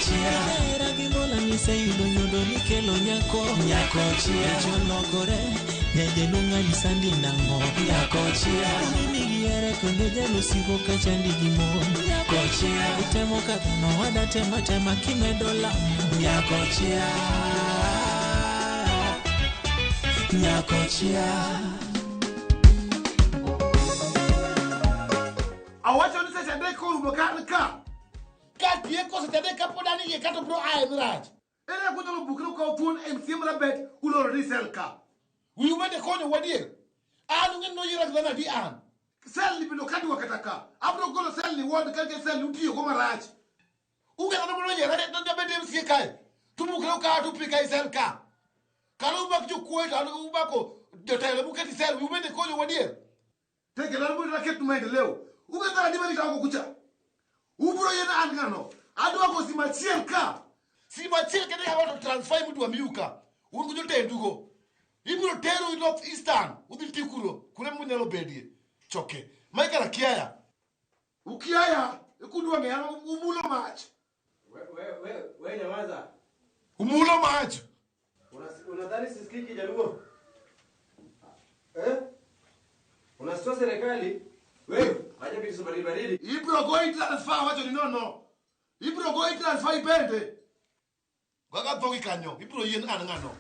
chia Ragibola ni seyudo nyudo nikelo nyako chia Jologore Neje lunga ni sandi nango nyako chia Mimi giere kwenye jalo sigo kachandi gimo nyako chia Utemo kakano wada tema kimedola nyako chia Nyako chia Awacho ni se tende ko rubo ka tie ko se tende ka podani ye kato bro ai miraj ele ko no bukro ko tun MC mrabet ulo resell ka wi wende ko ne wadie anu ngin no yira dana di an sel ni bilo kadi wakataka abro golo sel ni wod ka ke sel uti ko maraj uge no bro yira da bede MC kai tu bukro ka tu pika sel ka kalo bak ju ko ta lu bako de tele bukati sel wi wende ko ne wadie tege la bu raket maendeleo uge tara di bali ka ko kucha ubro yena angano adwa ko simachiel kede ya wato transfer mtu wa miuka ungu jote ndugo ibro tero north eastern udhi tikuro kule munyalo bedie choke maikala kiaya ukiaya ekudwa ngea umulo mach we nyamaza umulo mach unadhani sisikiki jaluo unasitoa serikali wewe haja kitu baridi ibro go transfer wacho ni no ibro go transfer ipende gaga thogi kanyo ibro yen an ngano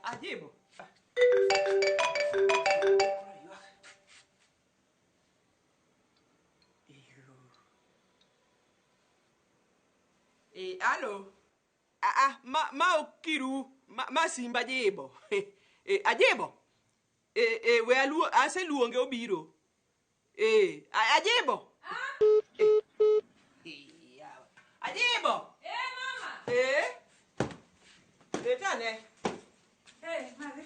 Ajibo. Alo. Ma okiru, ma simba Ajibo. Ajibo. We alu ase luonge obiro. Ajibo. Ajibo. Mama. Tane. Mother.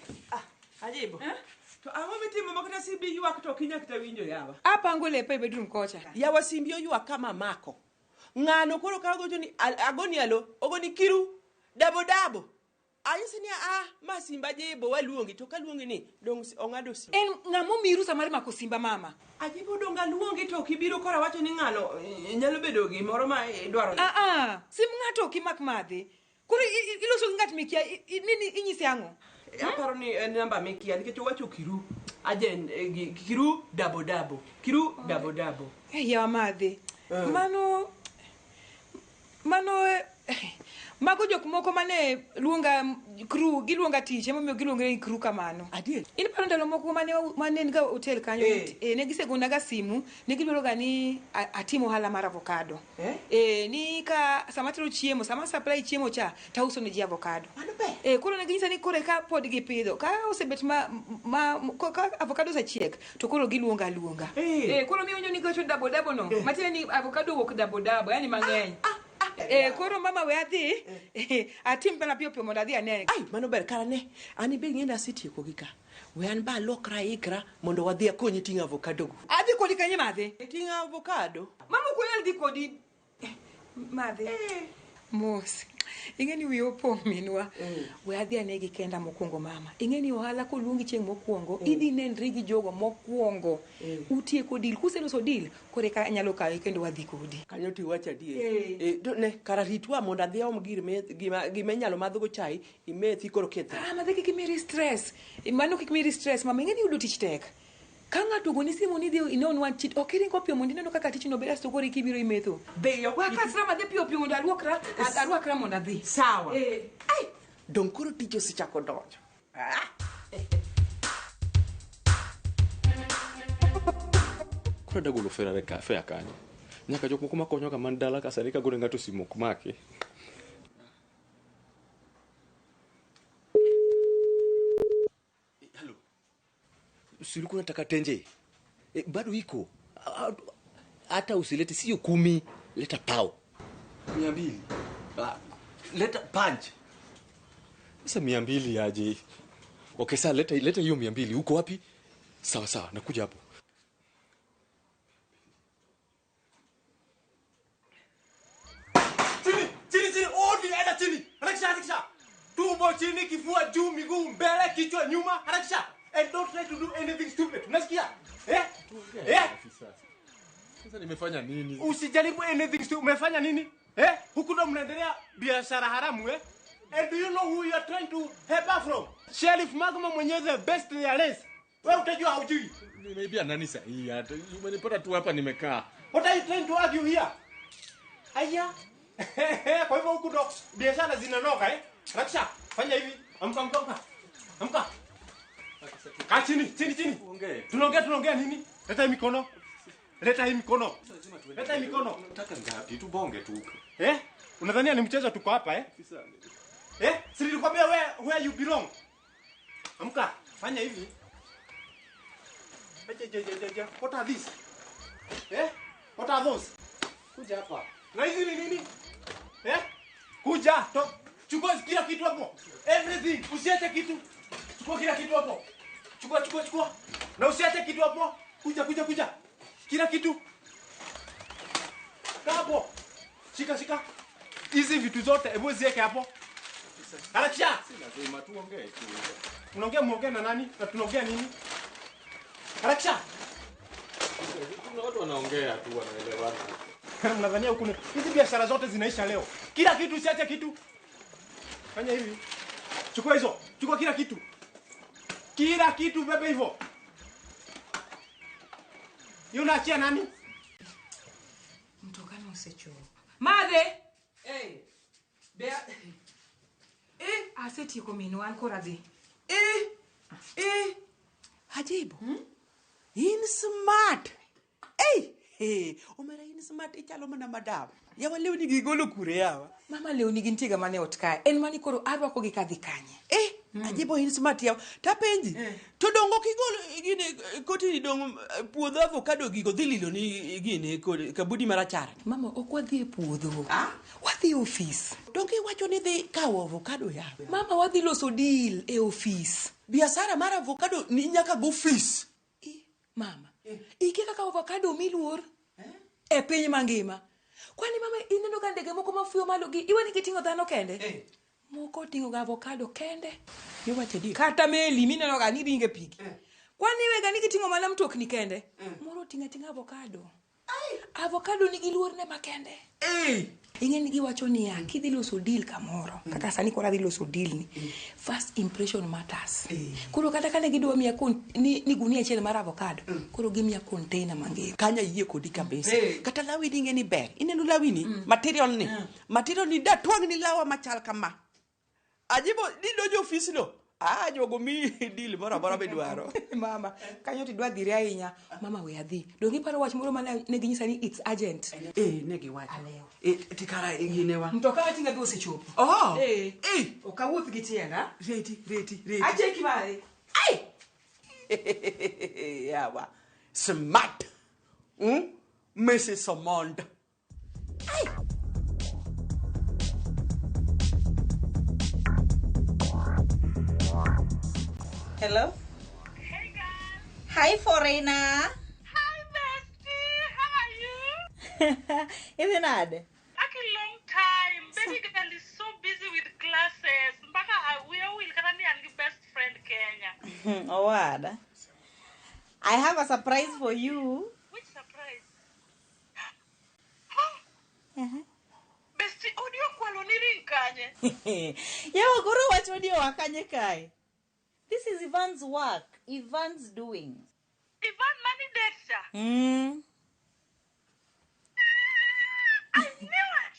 Ajibo. To ang'o mitimo makata simbi ywak to kinya kita winjo yawa. Apangole pe bedroom kocha. Yawa simbi ywak kama mako. Ng'ano koro ka gojo ni agoni alo, ogoni kiru dabo. Ayisini ma simba Ajibo waluongi to kaluongi ni dong ongado si. En ng'amo miru samari mako simba mama. Ajibo donga luongi to kibiro kora wacho ni ng'ano nyalo bedo gimoro ma idwaro. Sim ng'ato kimak madhi. Koro iloso ngat mikia nini inyise ang'o? Aparo ni namba mikia nikech wacho kiru ajen kiru dabo. Kiru dabo. Ya madhi. Mano mago jok moko mane luonga crew giluonga tich emomiyo giluonga ni crew kamano. Adiel. In paro ndalo moko mane nga hotel kanyo ne gisegona ga simu ne giluoro ga ni atimo hala mar avocado. Ni ka samatero chiemo sama supply chiemo cha tauso ne ji avocado. Mano be. Koro ne ginyisa ni kore ka pod gipidho ka osebet ka avocado osechiek to koro giluonga. Koro miyo ni gocho dabo no. Matiende ni avocado wok dabo yani mang'eny. Koro mama we adhi atim pena pio mondo adhi ane. Ai mano ber karane ani be ngenda sitieko gika we an ba lokra ikra mondo wadhi akonyi tinga avocado go. Adhi kodi kanye madhe Tinga avocado mama ko yaldi kodi madhe mos ingeni wi opong minwa we adhi ane gi kenda mokwongo mama ingeni ohala ko luongi chieng mokwongo idhi nenri gi jogo mokwongo utieko deal kuseloso deal kore ka nyalo kawe kendo wadhi kodi kanyo ti wacha die to ne kara ritwa mondo adhi om gima nyalo madho go chai imethi koro ketho madhe kikimiri stress mano kikimiri stress mama ingeni udo tich tek kanga to goni simu ni dio inon wan chit okirin kopio mondo neno kaka tich no bera sto kori kibiro imetho beyo wakasra madhe pio mondo aluokra mondo adhi sawa ai don koro tich osechako donjo koro dagolo ferare kafe akanyo nyaka jok moko makonyo ka man dala ka sani ka gore ng'ato simu ok make Suluku nataka tenje. Bado iko. Hata usilete sio 10, leta pao. 200. Leta punch. Sasa 200 aje. Okay, sasa leta hiyo 200. Uko wapi? Sawa, nakuja hapo. Chini. Odi, enda chini. Harakisha. Tumbo chini, kifua juu, miguu mbele, kichwa nyuma. Harakisha. And don't try to do anything stupid. Unasikia? Sasa nimefanya nini? Usijaribu anything stupid. Umefanya nini? Huku ndo mnaendelea biashara haramu And do you know who you are trying to help from? Sheriff Magma mwenyewe the best there's. Wewe utajua hujui. Nimeibia nani sasa hii hata? Umenipata tu hapa nimekaa. What are you trying to argue here? Aya. Kwa hivyo huku ndo biashara zinanoka Rakisha, fanya hivi. Amka. Kaa chini. Ongea. Tunaongea nini? Leta hii mikono. Nataka ngapi? Tubonge tu. Unadhania ni mchezo tuko hapa Si nilikwambia where you belong. Amka, fanya hivi. What are these? What are those? Kuja hapa. Na hizi ni nini? Kuja, chukua kila kitu hapo. Everything, usiache kitu. Chukua kila kitu hapo. Chukua. Na usiache kitu hapo. Kuja. Kila kitu. Hapo. Shika. Hizi vitu zote hebu ziweke hapo. Harakisha. Si lazima tuongee tu. Muongee na nani? Na tunaongea nini? Harakisha. Kuna watu wanaongea tu wanaelewana. Mnadhania huko hizi biashara zote zinaisha leo. Kila kitu usiache kitu. Fanya hivi. Chukua kila kitu. Kila kitu bebe hivyo. Unaachia nani? Mtokana usicho. Madhe. Bea. Aseti yuko minu ankora di. Ajibu. In smart. Omera in smart ichalo mana madam. Yawa leo ni gigolo kure yawa. Mama leo ni gintiga mane otkae. En mani koro arwa ko gikadhi kanye. Ajibu in smart yawa. Tapenji. To dongo kigolo gine koti ni dongo puodho avocado gigo dhililo ni gine kabudi marachara. Mama okwadhi e puodho. Wadhi office. Dongi wacho ni dhi kawo avocado yawa. Mama wadhi loso deal e office. Biashara mara avocado ni nyaka go office. Mama. Ike kaka avocado miluor. E piny mangima. Kwani mama ineno ka ndege moko mafuyo malo gi iwe ni gitingo dhano kende? Moko tingo ga avocado kende. Iwacho di. Kata meli mineno ga ni ringe pigi. Kwani iwe ga ni gitingo mana mtokni kende? Moro tinga avocado. Avocado ni giluor ne makende. Ingeni giwacho niya kidhi loso deal kamoro kaka sani kora dhi loso deal ni first impression matters. Koro kata kane gidwa miya ni gunia achiel mar avocado koro gimiya container mangima. Kanya yie kodi kabisa. Kata lawi dinge ni ber. Ineno lawi ni material ni da twang ni lawa machal kama. Ajibo ni dojo office no. Jogo mi deal bora bedwaro. Mama kanyo ti dwa dhiri ahinya. Mama we adhi. Dongi paro wach moro mane ne ginyisa ni it's urgent. Negi wacho. Tikara inginewa. Mtoka atinga bi osechopo. Okawuoth gi tienda. Reti. Acheki mare. Yawa. Smart. Mrs. Amond. Hello? Hey guys. Hi, foreigner. Hi bestie. How are you? Isn't it? Like a long time. Baby girl is so busy with classes. Mpaka we will karani and best friend Kenya. Oh, what? I have a surprise for you. Which surprise? Bestie, audio kwalo ni rinkanye. Yawa guru wacho audio wakanye kai. This is Ivan's work. Ivan's doing. Ivan money data. I knew it.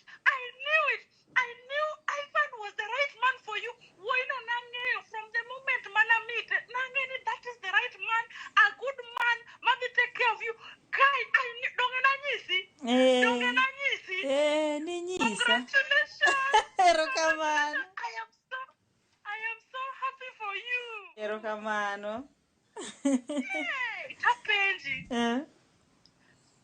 I knew Ivan was the right man for you. Why no nange from the moment mana meet nange that is the right man, a good man, maybe take care of you. Kai I knew donge nanyisi. Ninyisa. Congratulations. Erokamano. I am so happy for you. Erokamano. Yay, tapenji.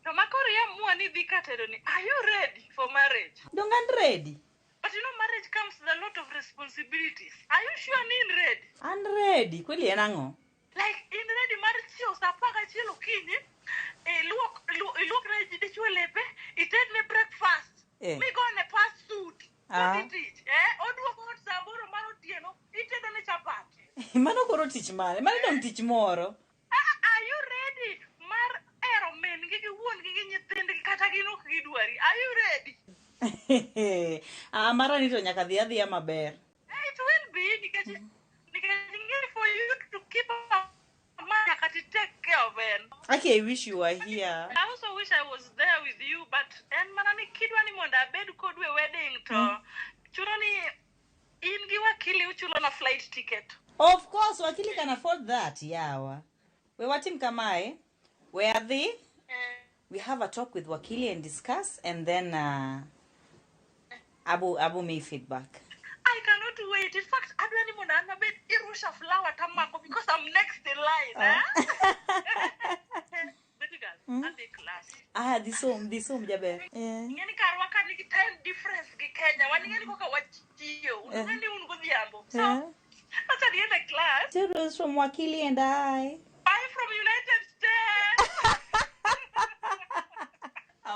Tomakori ya muani dhikatedoni. Are you ready for marriage? Dongan ready. But you know marriage comes with a lot of responsibilities. Are you sure you're ready? ready? An ready. Kweli en ang'o? Like in ready mar chio sa paka chielo kinyi. Look ready de chwe lepe. Itedne breakfast. Mi go ne fast suit. What it? Oduoko hot samboro mar otieno. Itedo ne chapati. Mano koro tich mane? Mano dong tich moro. Are you ready? Mar ero men gi wuon gi nyithindgi kata gin ok gidwari. Are you ready? Mara ni to nyaka dhi adhiya maber. It will be because for you to keep up money to take care of it. Okay, I wish you were here. I also wish I was there with you, but and manani kidwani monda bed code we wedding to churani ingi wakili uchulo na flight ticket. Of course, wakili can afford that, yawa. We watim kamae. We are the we have a talk with wakili and discuss, and then Abu may feedback. I cannot wait. In fact, I don't even know about Irusha flower tamako because I'm next in line. But you guys, I'm the class. This home, Jabe. Ngani karwaka ni time difference ki Kenya. Wani ngani koka wachiyo. Ngani ungudiambo. So, that's at the end of class. Toodles from Wakili and I. Bye from United States.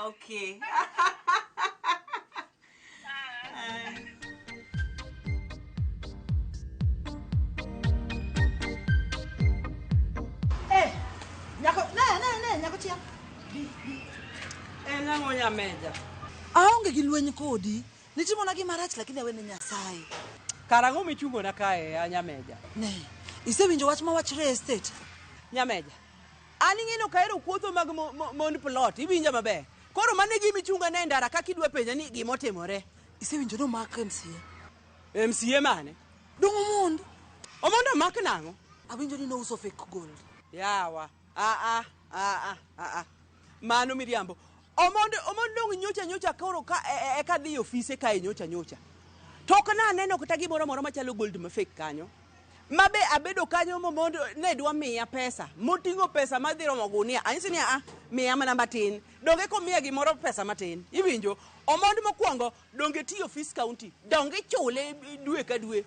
Okay. Nang'o nyameja? Aonge gi lweny kodi. Nitimona gi marach lakini awene Nyasaye. Karang'o michungo na kae nyameja? Ne, isewinjo wach ma wachre estate? Nyameja. Ani ng'ino kaero kuotho mag mon plot. Iwinja maber. Koro mane gimi chunga ne ndara kaka idwa penja ni gimo timore. Isewinjo no mak MCA? MCA mane? Dong Omondo. Omondo mak nang'o? Awinjo ni no uso fake gold. Yawa. Mano miriambo. Omondo nyocha koro ka ka dhi ofise ka nyocha. Tok na neno kata gimoro moro machalo gold ma fake kanyo. Mabe abedo kanyo Omondo ne dwa miya pesa. Motingo pesa madhiro mogunia. Anyisi ni miya mana matin. Donge ko miya gimoro pesa matin. Iwinjo? Omondo mokwongo donge ti office county. Donge chule dwe ka dwe.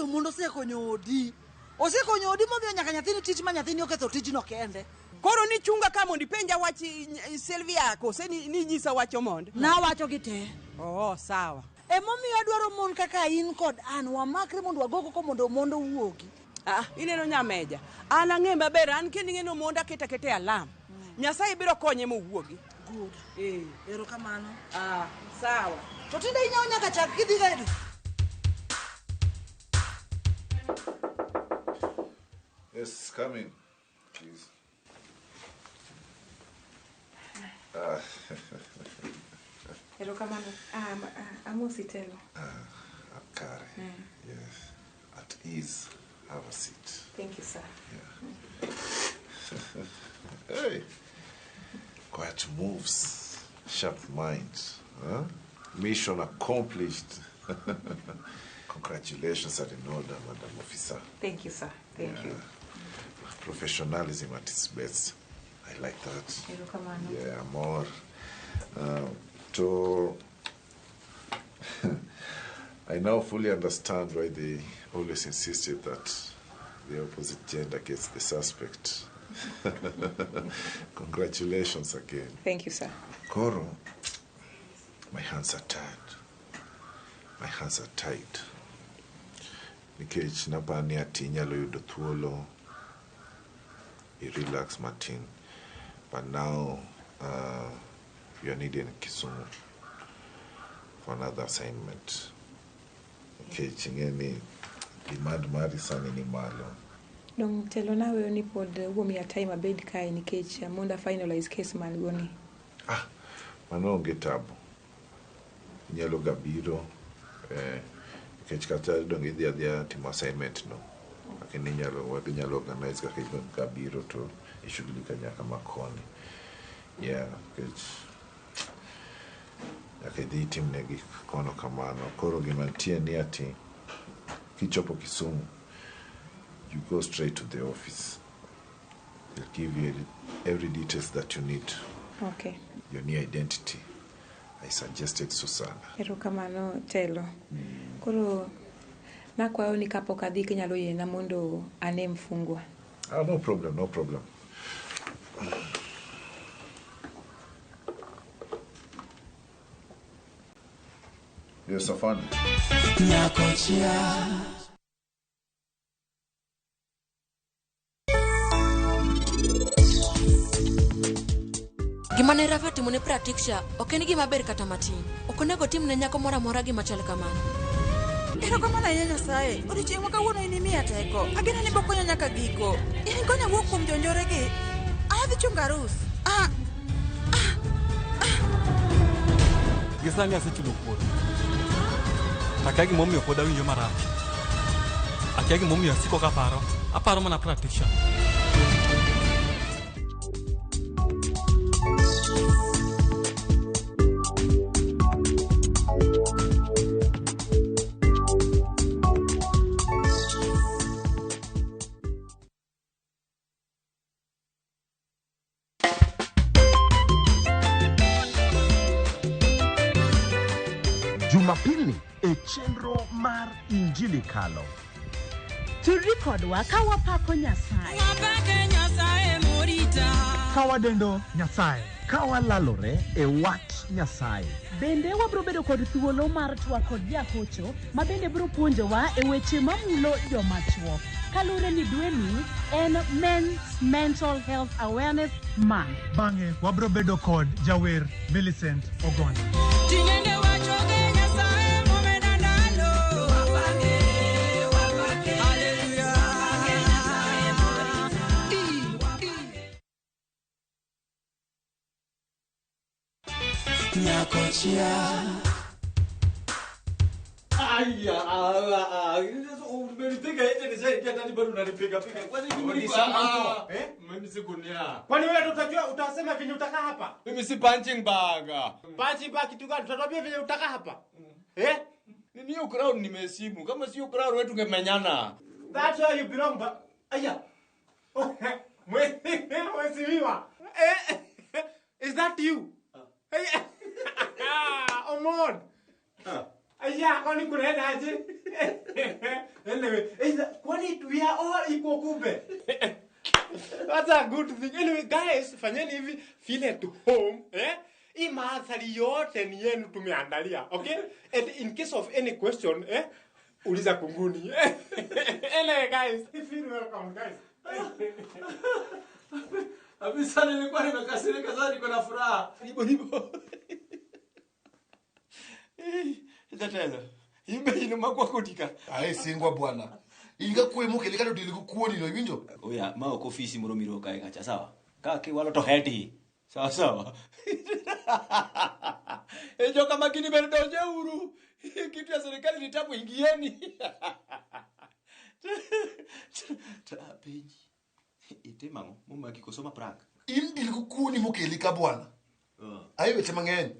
Omondo osekonyo odi. Osekonyo odi momiyo nyaka nyathini tich ma nyathini oketho tijno kende. Koro ni chunga ka mondo penja wach Sylvia kose ni nyisa wach Omondo. Na wacho gite. Oh, sawa. Momiyo adwaro mon kaka in kod an wamakre mondo wagogo ko mondo Omondo wuogi. Ineno nyameja. An ang'e maber an kendi ng'eno Omondo kete alam. Nyasaye biro konye mowuogi. Good. Ero kamano. Sawa. To tinde inyawo nyaka chak kidhi redo. Yes, come in, please. Ero kamano. Amosi telo. Akare. Yes. At ease. Have a seat. Thank you, sir. Yeah. Hey. Quiet moves. Sharp mind. Huh? Mission accomplished. Congratulations are in order, Madam Officer. Thank you, sir. Thank you. Professionalism at its best. I like that. Ero kamano. Yeah, more. So, I now fully understand why they always insisted that the opposite gender gets the suspect. Congratulations again. Thank you, sir. Koro, my hands are tied. My hands are tied. Nikech napani ati nyalo yudo thuolo. You relax, Martin. But now, you are needed in Kisumu for another assignment. Okay, chingeni demand mari sana ni malo. Dong telo nawe ni pod womi ya time abed kai nikech Monda finalize case malgoni. Mano ngetabu. Nyalo gabiro nikech kata donge dia timo assignment no. Lakini nyalo organize kaka gabiro to ishughulika nyaka makoni. Yeah, because yakidhi team negi kono kamano. Koro gimantie ni ati kichopo Kisumu, you go straight to the office. They'll give you every details that you need. Okay. Your new identity. I suggested Susanna. Ero kamano telo. Koro Nakwayo ni kapok adhi kinyalo yena mondo ane mfungwa. No problem, no problem. You're so fun. Gima ne Rafa timo ne Pratiksha ok en gima ber kata matin. Ok onego tim ne nyako moro amora gima chal kamano. Erokamano ahinya Nyasaye. Odiochieng' ma kawuono inimiya teko. Ageno ni bokonyo nyaka giko. In konya wuok kuom jonjoregi. Adhi chungo arus. Gisani asechulo kuoro. Akia gimomiyo pod awinjo marach. Akia gimomiyo asiko kaparo. Aparo mana Pratiksha. Jumapili e chenro mar Injili Kalo. Tudri kodwa ka wapako Nyasaye. Wapake Nyasaye morita. Ka wadendo Nyasaye, ka walalore e wach Nyasaye. Bende wabro bedo kod thuolo mar twak kod jahocho ma bende bro puonjowa e weche mamulo joma chuo. Kalure ni dweni en Men's Mental Health Awareness Month. Bange wabro bedo kod jawer Millicent Ogoni. Tinende wachoge Nyasaye momeda ndalo. Wapake. Hallelujah. Nyakochia. Kwani wewe utajua utasema vile utaka hapa? Mimi si punching bag. Punching bag kitu gani? Tutatuambia vile utaka hapa. Ni hiyo crowd nimesimu. Kama sio crowd wewe tungemenyana. That's where you belong but aya. Mwesiwa. Is that you? Omon. Aya, kwani kunaenda aje? Anyway, kwani we are all equal kumbe? That's a good thing. Anyway, guys, fanyeni hivi, feel at home, Hii mahadhari yote ni yenu tumeandalia, okay? And in case of any question, uliza kunguni. Anyway, guys, feel welcome, guys. Abisa nilikuwa nimekasirika sana, niko na furaha. Nibo. Tatelo. Imbe inuma kwa kutika. Singwa bwana. Inga kwemuke likado dilikukuoni no winjo. Oya, mao ofisi muromiro kae kacha sawa. Kaki walo to heti. Sawa. Ejo kama kini bado jeuru. Kitu ya serikali nitabu ingieni. Tapeji. Ite mango, mama kikosoma prank. Dilikukuoni mukelika bwana. Ayo temangeni.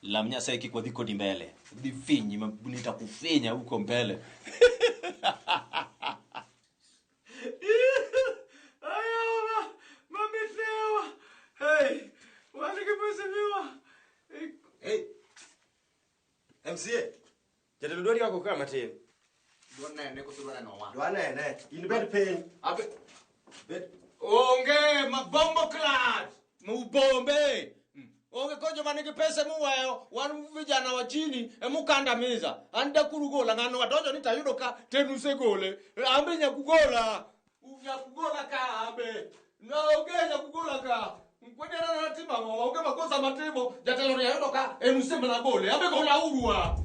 Lamnya sai kikwa dhiko di mbele. Di finyi mabunita kufenya huko mbele. Ayawa, mami sewa. Hey, wani kipusiwa. Hey. MCA. Jadelo dori yako kama tena. Duana ne kusulwana no wa. Duana ne. In bed pain. Abe. Bed. Onge mabombo clad. Mubombe. Onge kojo manike pesa muwayo wanu vijana wa chini emukandamiza anda kurugola ngano wadonjo nitayudo ka tenuse gole ambe nyakugola ka ambe na ogenya kugola ka mkwendera na tima wa oge makosa matimo jatelo yayudo ka enuse mna gole ambe kola urua.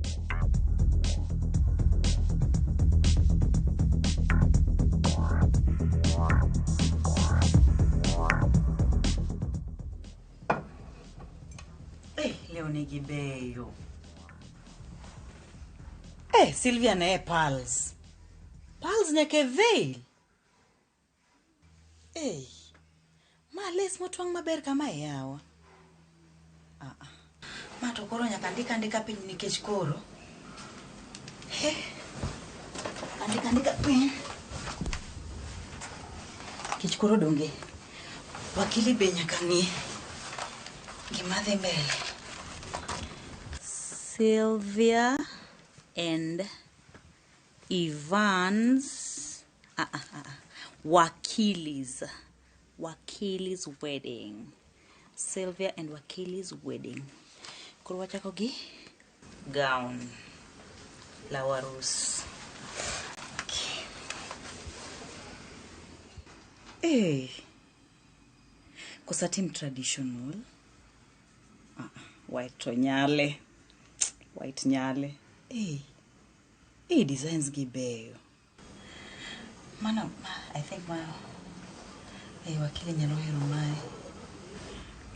Gibeyo. Sylvia na Pals. Pals nyake veil. Males motwang maber kama yawa. Mato koro nyaka andika piny nikech koro. Andika piny. Kich koro donge. Wakili be nyaka ng'i. Gima dhi mbele. Sylvia and Ivan's Wakili's wedding. Sylvia and Wakili's wedding. Kuro wachako gi gown la warus. Okay. Hey. Kosa team traditional. White nyale. White nyale. Hey. Hey, designs gibeyo. Mana, I think hey, Wakili nyalo hero mae.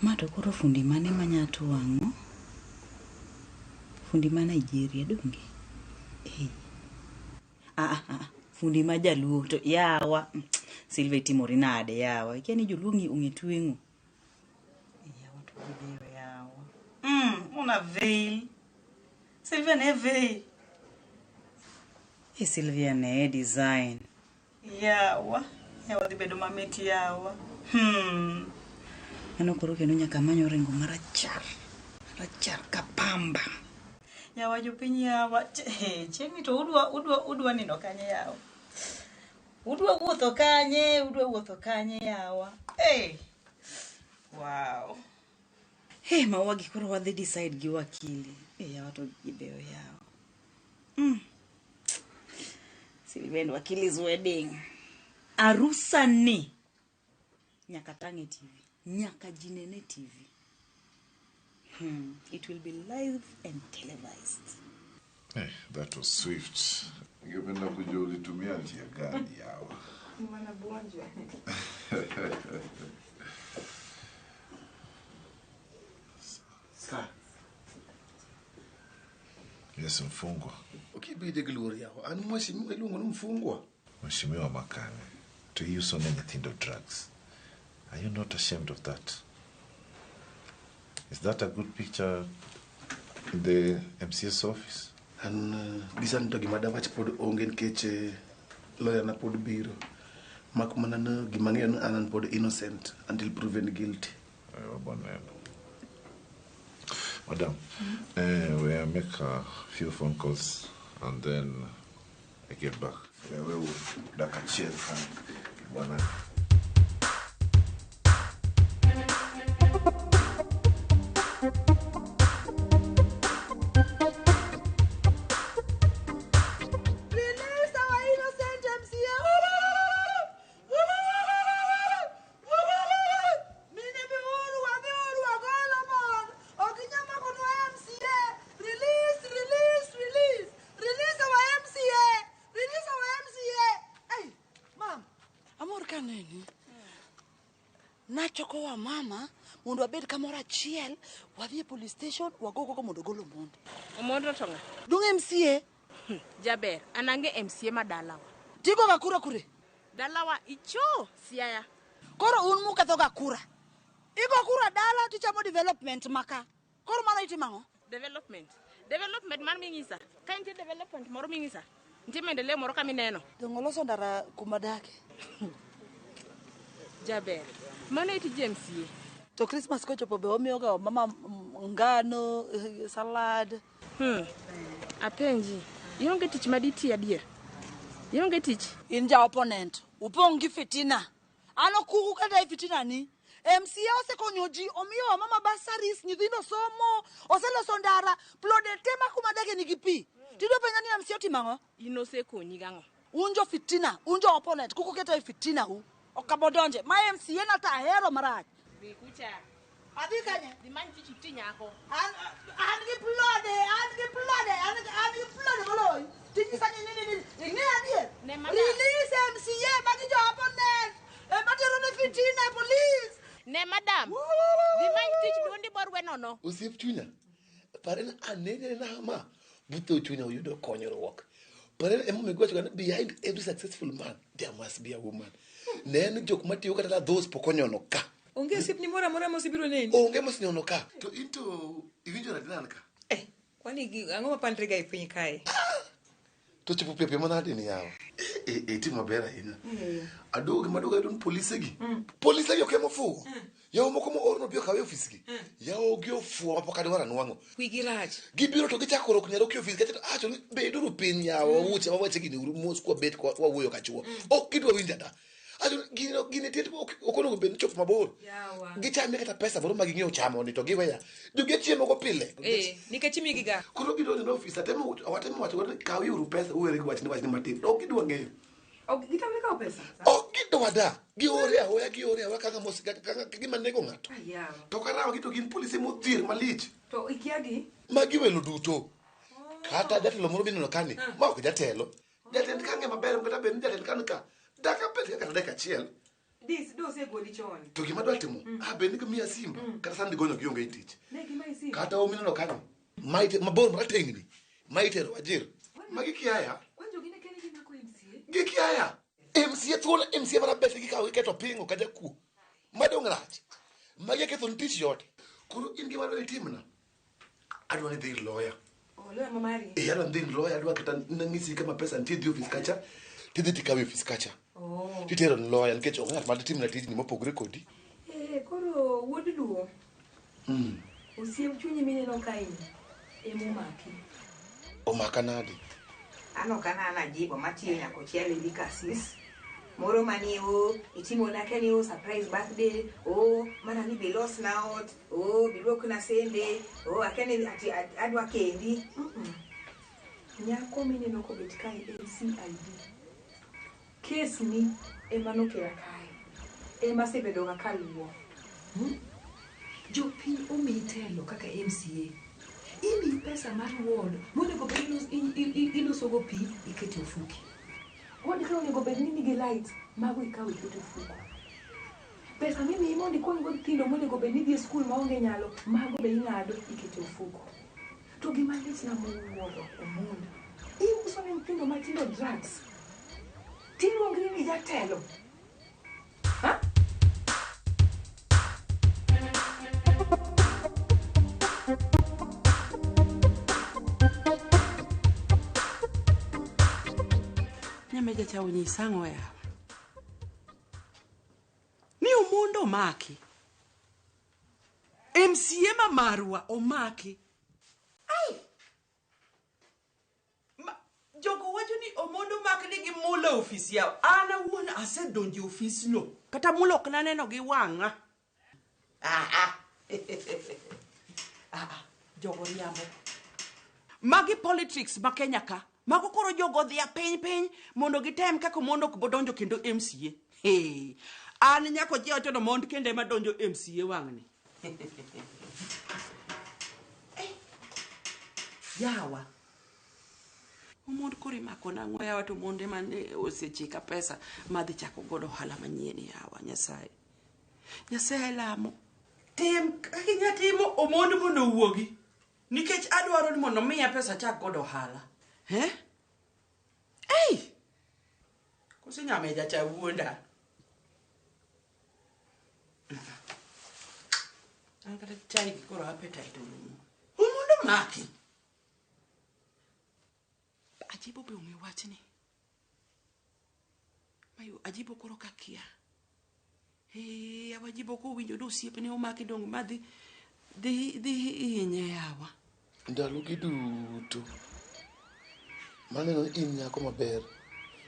Mato koro fundi mane manyato wango. Fundi ma Nigeria donge. Hey. Fundi ma Jaluo to yawa. Silve timori nade yawa. Ikiani joluongi ungetwengo. Yawa to gibeyo yawa. Una veil. Silvia ne veil. Hey, Silvia ne design. Yawa dhi bedo mameti yawa. Ano koro kendo nyaka manyo rengo marachar kapamba. Yawa jopiny yawa. Chiengni to udwa nindo kanye yawa. Udwa wuotho kanye yawa. Hey. Wow. Hey, mawagi koro wadhi decide gi Wakili. Yawa to gibeyo yawa. Sylvia and Wakili's wedding. Arusa ni. Nyaka Tange TV. Nyaka Jinene TV. It will be live and televised. Hey, that was swift. Ngependa kujua ulitumia njia gani yawa. Mwana bonjo. Sir. Yes, mfungwa. Ukibide glory yawa. Ani mweshimiwa ilungu mfungwa. Mheshimiwa Makane, to use on anything of drugs. Are you not ashamed of that? Is that a good picture in the MCS office? And gisan to gimada wach pod ongen keche lawyer na pod biro. Mak mana na gimangia na anan pod innocent until proven guilty. Madam, we'll make a few phone calls and then I get back. We will dakachia bwana. Nachoko wa mama mundu abed kamora chiel wadhi police station wagogo mundu golo mundu. Omondo tonga. Dung MCA. Jaber, anange MCA madalawa. Tigo gakura kure. Dalawa icho siaya. Koro un muka thoga kura. Igo kura dala tichamo development maka. Koro mano itimango? Development man mingisa. Kainti development moro mingisa. Nti maendeleo moro kamineno. Dongoloso ndara kumadake. Jaber. Mano iti MCA. To Christmas kocho pobe omioga mama ngano salad. Apenji. Yonge tich maditi adier. Yonge tich. Inja opponent. Upongi fitina. Ano kuku kata fitina ni. MCA ose konyoji omio mama basaris nyithindo somo oselo sondara plode tema kumadake nigipi. Tido penyani MCA timango. Inose konyi gango. Unjo fitina, unjo opponent kuku kata fitina hu. Okabodonje, my MCA na ta hero maraj. Bikucha. Adikanye, di man tichi tinyako. Angi plode boloy. Tiji sanye nini. Ngi adie. Release MCA bagi jo opponent. Matero ne fitina police. Ne madam. Di man tichi dondi borwe nono. Usip chunya. Parena anene na ma. Buto chunya uyudo konyruok. Parena emo megwacho behind every successful man there must be a woman. Nene jok matiyo kata those pokonyono ka. Onge sipni mora mosibiro neni. Onge mosinyono ka. To into iwinjo na dinanka. Kwani ango mapandrega ipiny kae. To chipo pepe mana dini yawa. Timo bera ina. Adogi madoga don police gi. Police gi okemo fu. Yawo moko mo orno bio kawe office gi. Yawo gi ofu apoka de wara nwango. Kwigiraj. Gibiro to gichakoro kunyalo ki office kata acho beduru pin yawo uche wawache gini mos kwa bet kwa wuoyo kachuo. Ok kidwa winja da. Acho gini tet okono go ben chop mabor. Yawa. Gichame kata pesa boro magi ngiew chamo ni to giweya. Jogi chiemo go pile. Nikech mi giga. Koro gidonjo no office atemo wacho kawi uru pesa uwere gi wachni matin. Ok gidwa ng'eyo. Ok gitame kawo pesa. Ok gidwa da. Giore ahoya kaka mos kaka gima nego ng'ato. Yawa. To karawa gito gin polisi modhir malich. To ikiagi? Magi welo duto. Kata jatelo moro bineno kani, ma ok jatelo. Jatend kange maber kata ben jatend kan ka. Daka pet kaka daka chiel. Do se goli chon. To gima dwa timo, ben ni miya simu, kata sandi gonyo gionge tich. Ne gima isi. Kata omineno kani. Maite mabor maratengni. Maite wajir. Magi kiaya. Wanjo gine kene gina ko MCA. Gikiaya. MCA thuolo MCA marabet gi kawo iketo pingo kaja ku. Madong rach. Magi ketho tich yote. Koro in gima dwa timna. Adwa ni dhi lawyer. Lawyer mamari. Adwa dhi lawyer adwa kata nangisi kama pesa nitie dhi office kacha. Tidhi tikawe office kacha. Titero lawyer nikech ong'at ma timna tijni mopogre kodi. Koro wuod duo. Osiem chunyi mineno kaini. Emomaki. Omaka nade? Ano kana anajibo matiyo nyako chiele di kasis. Moro mani itimo nake ni surprise birthday. Mana ni belos na out. Bilok na sende. Akene ati adwa kendi. Nyako mineno ko bet kai MCID. Case ni emano kera kai. Ema sebedo ga kaluwo. Jopi omitelo kaka MCA. Imi pesa mar ward, monego bed iloso go pi ikete ofuki. Ward ka onego bed ni nigi light, mago ikawo ikete ofuko. Pesa mimi mondo ikony go nyithindo monego bed ni dhi e skul maonge nyalo, mago be ing'ado ikete ofuko. To gima lich na muwuoro omunda. Iuso ne nyithindo matindo drugs. Tiluongri ni jatelo. Ha? Nyameja cha unyisango ya. Ni umundo omaki. MCA mamarwa omaki. Ai! Jogo wacho ni omondo omaki ni gimulo ofisi yao. Ana wuona asedonjo ofisi no. Kata mulo ok naneno gi wang'a. Jogo riambo. Magi politics ma Kenya ka. Mago koro jogo dhia piny mondo gitem kako mondo bodonjo kendo MCA. An nyako je otono mond kende ma donjo MCA wang'ni. Yawa. Omond kori mako nang'o yawa to monde mane osechika pesa madhi chako godo hala manyien yawa Nyasaye. Nyasaye lamo. Tim kaki nyatimo omond mondo wuogi. Nikech adwaro ni mondo miya pesa chak godo hala. Kose nyameja cha wuonda. Angkata chai koro appetite ulumu. Umundo maki. Ajibo be umi wachni. Mayo ajibo koro kakia. Awajibo ko winjo do siepne omaki dong madhi dhi inye yawa. Ndalo giduto. Maneno in nyako maber.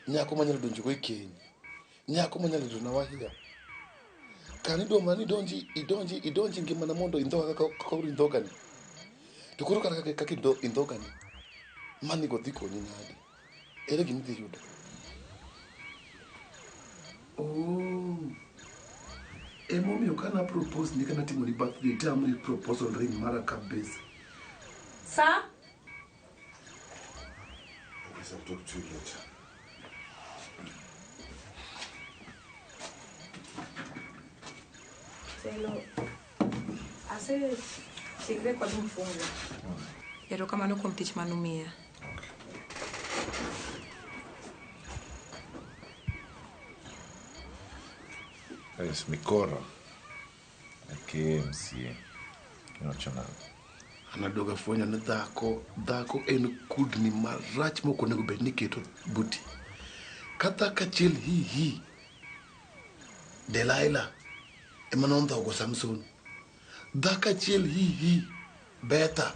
Nyako manyalo donjo go ikeny. Nyako manyalo donjo na wahia. Kani do mani idonji ngimana mondo indhoga kaka indhogani. To koro kaka indhogani. Mani go dhi konyi nade. Ere gini dhi yudo. Emomiyo kana propose ni kana timo ni birthday tamri proposal ring mara kabisa. Sir? I guess I'll talk to you later. Selo. Ase chikre kwa mfungo. Erokamano kuom tich manumiya. Es mi coro. Aquí MCA. No c'è nada. Anadoga fwenyo ni dhako en kudni marach moko nego bed ni keto buti. Kata kachel hi Delilah emanonda go Samson. Dhaka chel hi Beta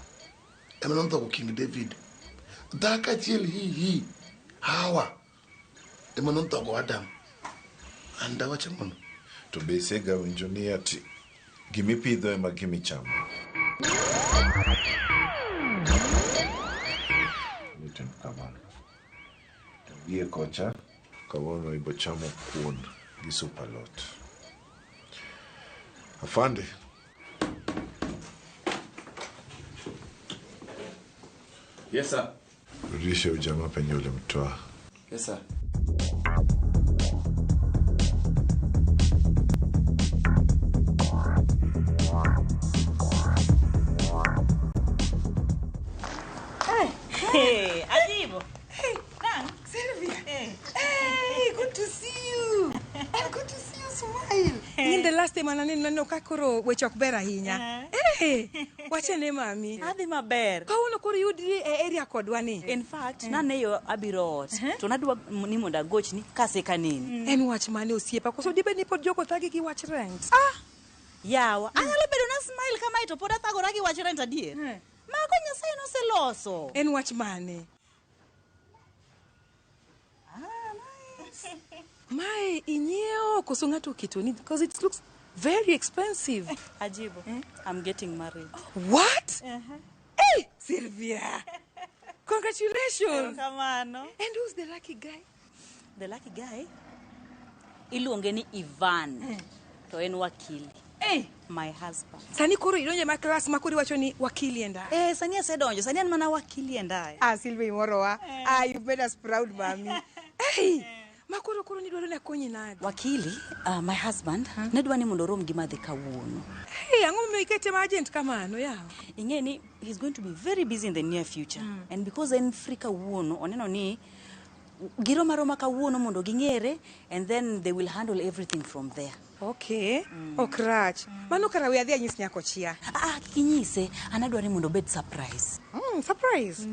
emanonda go King David. Dhaka chel hi Hawa emanonda go Adam. Anda wacha mono. To be sega winjoni ati gimi pidho ema gimi chamo. Niten kamano. Gie kocha kawono ibo chamo kuon gi supalot. Afande. Yes, sir. Rudishe ujamaa penye ule mtoa. Yes, sir. Hey, Ajibo. Hey, Sylvia. Hey, good to see you. And good to see you smile. In the last time ananeno kakoro wechok ber ahinya. Hey, wacha ne mami. Adhi maber. Kawuono koro yudri e area kodwa ni. In fact, naneyo abiro ot. To nadwa ni mondo agochni kaseka nini. En wach mane osiepa koso dibe ni pod joko thagi gi wach rent. Yawa, anyalo bedo na smile kama ito pod athagora gi wach rent adier. Mago Nyasaye noseloso. En wach mane? Mai inyeo koso ngato kitoni because it looks very expensive. Ajibo, I'm getting married. What? Hey, Sylvia. Congratulations. Kamano. And who's the lucky guy? The lucky guy? Iluonge ni Ivan. To en wakili. Hey, my husband. Sani koro idonje ma class makuri wacho ni wakili enda. Sani asedonjo. Sani an mana wakili enda. Sylvia morowa. You made us proud, mami. Hey. Makoro koro ni dwaro na konyi nadi. Wakili, my husband, nedwa ni mondo rom gi madhi kawuono. Hey, ango me ikete ma agent kamano yawo. Ingeni he's going to be very busy in the near future. And because en free kawuono, oneno ni giro maroma kawuono mondo gingere and then they will handle everything from there. Okay. Okrach. Mano kara we adhi anyis nyako chia. Kinyise, anadwa ni mondo bed surprise. Surprise.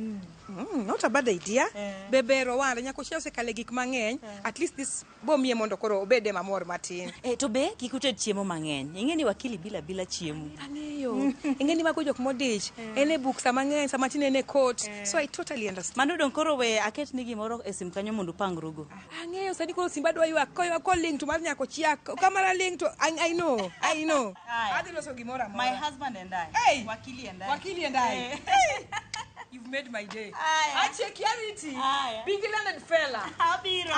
Not a bad idea. Bebero wanda nyako chia osekale gik mang'eny. At least this bomie mondo koro obede mamor matin. To be kikuted chiemo mang'eny. Ingeni wakili bila chiemo. Aneyo. Ingeni mago jok modich. Ene book sa mang'eny, sa matin ene coat. So I totally understand. Mano don koro we aket ni gimoro e sim kanyo mondo pangrugo. Angeyo sani koro simba dwa ywak ko link to mar nyako chia. Kamara link to I know. Adi loso gimora. My husband and I. Hey. Wakili and I. Hey. You've made my day. Security. Big landed fella. Abiro.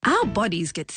Our bodies get